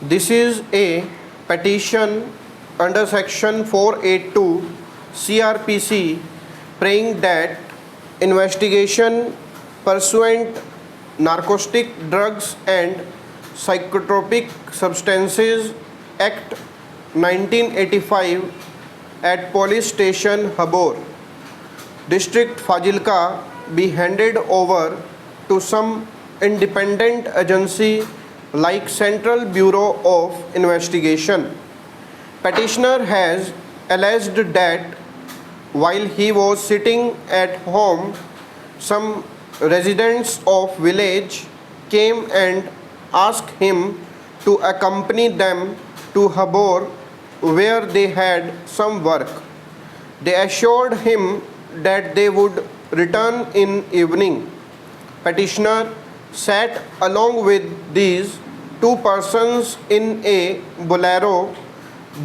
This is a petition under section 482 CRPC praying that investigation pursuant Narcotic Drugs and Psychotropic Substances Act 1985 at Police Station Habor, District Fazilka be handed over to some independent agency like Central Bureau of Investigation. Petitioner has alleged that while he was sitting at home, some residents of village came and asked him to accompany them to Habor where they had some work. They assured him that they would return in evening. Petitioner sat along with these two persons in a Bolero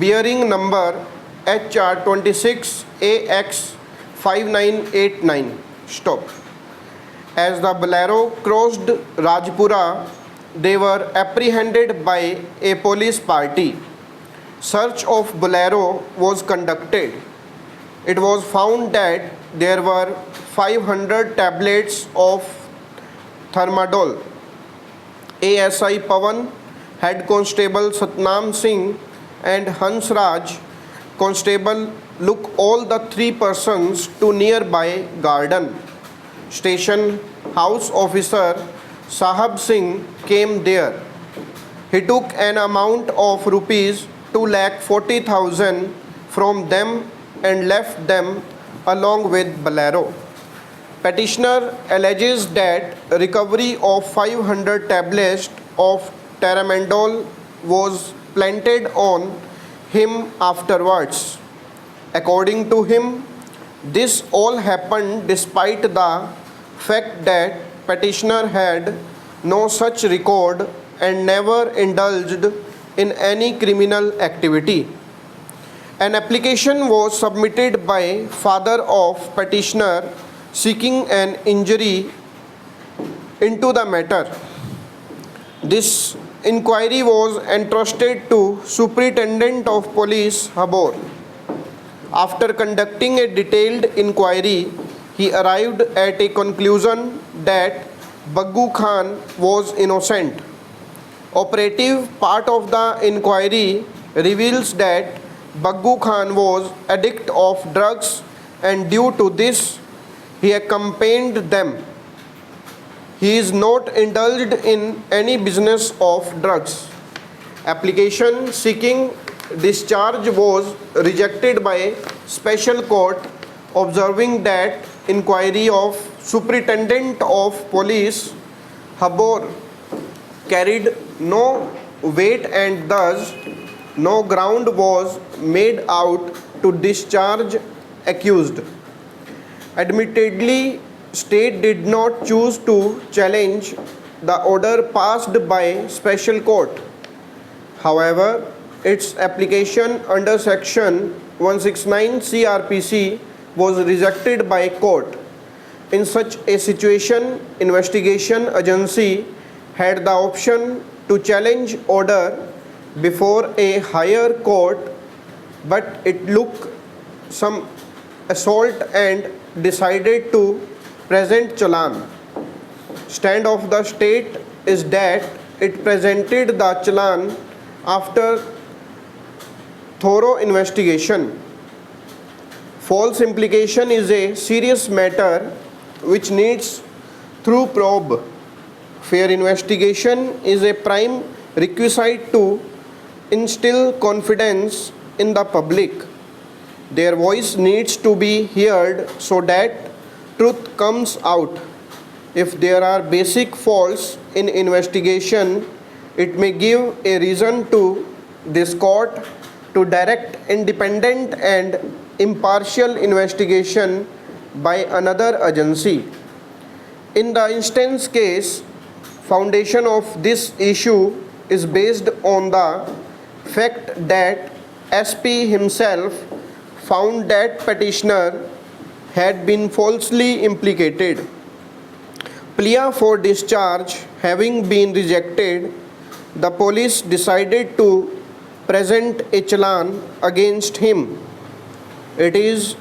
bearing number HR26AX 5989. Stop. As the Bolero crossed Rajpura, they were apprehended by a police party. Search of Bolero was conducted. It was found that there were 500 tablets of Tramadol. ASI Pawan, Head Constable Satnam Singh and Hans Raj, Constable, took all the three persons to nearby garden. Station House Officer Sahab Singh came there. He took an amount of rupees 2,40,000 from them and left them along with Bolero. Petitioner alleges that recovery of 500 tablets of Tramadol was planted on him afterwards. According to him, this all happened despite the fact that petitioner had no such record and never indulged in any criminal activity. An application was submitted by father of petitioner seeking an injury into the matter. This inquiry was entrusted to Superintendent of Police Habor. After conducting a detailed inquiry, he arrived at a conclusion that Baggu Khan was innocent. Operative part of the inquiry reveals that Baggu Khan was addict of drugs and due to this he accompanied them. He is not indulged in any business of drugs. Application seeking discharge was rejected by special court observing that inquiry of Superintendent of Police Habor carried no weight and thus no ground was made out to discharge accused. Admittedly, state did not choose to challenge the order passed by special court. However, its application under section 169 CRPC was rejected by court. In such a situation, investigation agency had the option to challenge order before a higher court, but it took some assault and decided to present challan. Stand of the state is that it presented the challan after thorough investigation. False implication is a serious matter which needs thorough probe. Fair investigation is a prime requisite to instill confidence in the public. Their voice needs to be heard so that truth comes out. If there are basic faults in investigation, it may give a reason to this court to direct independent and impartial investigation by another agency. In the instance case, foundation of this issue is based on the fact that SP himself found that petitioner had been falsely implicated. Plea for discharge having been rejected, the police decided to present a challan against him. It is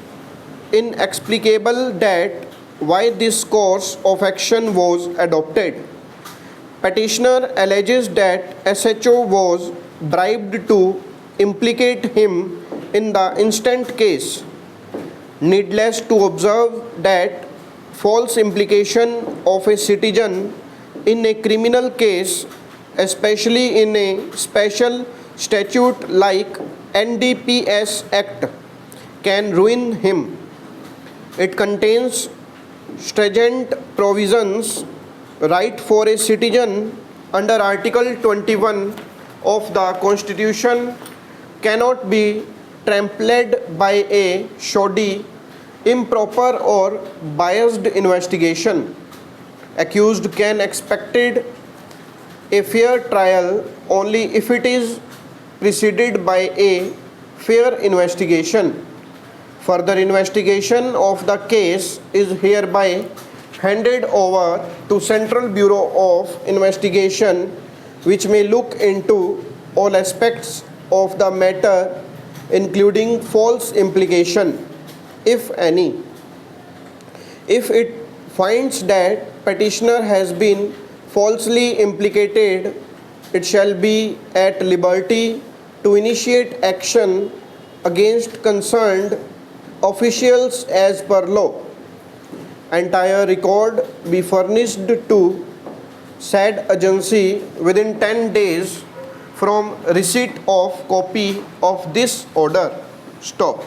inexplicable that why this course of action was adopted. Petitioner alleges that SHO was bribed to implicate him in the instant case. Needless to observe that false implication of a citizen in a criminal case, especially in a special statute like NDPS Act, can ruin him. It contains stringent provisions right for a citizen under Article 21 of the Constitution cannot be trampled by a shoddy, improper or biased investigation. Accused can expected a fair trial only if it is preceded by a fair investigation. Further investigation of the case is hereby handed over to Central Bureau of Investigation, which may look into all aspects of the matter, including false implication, if any. If it finds that petitioner has been falsely implicated, it shall be at liberty to initiate action against concerned officials as per law. Entire record be furnished to said agency within 10 days from receipt of copy of this order. Stop.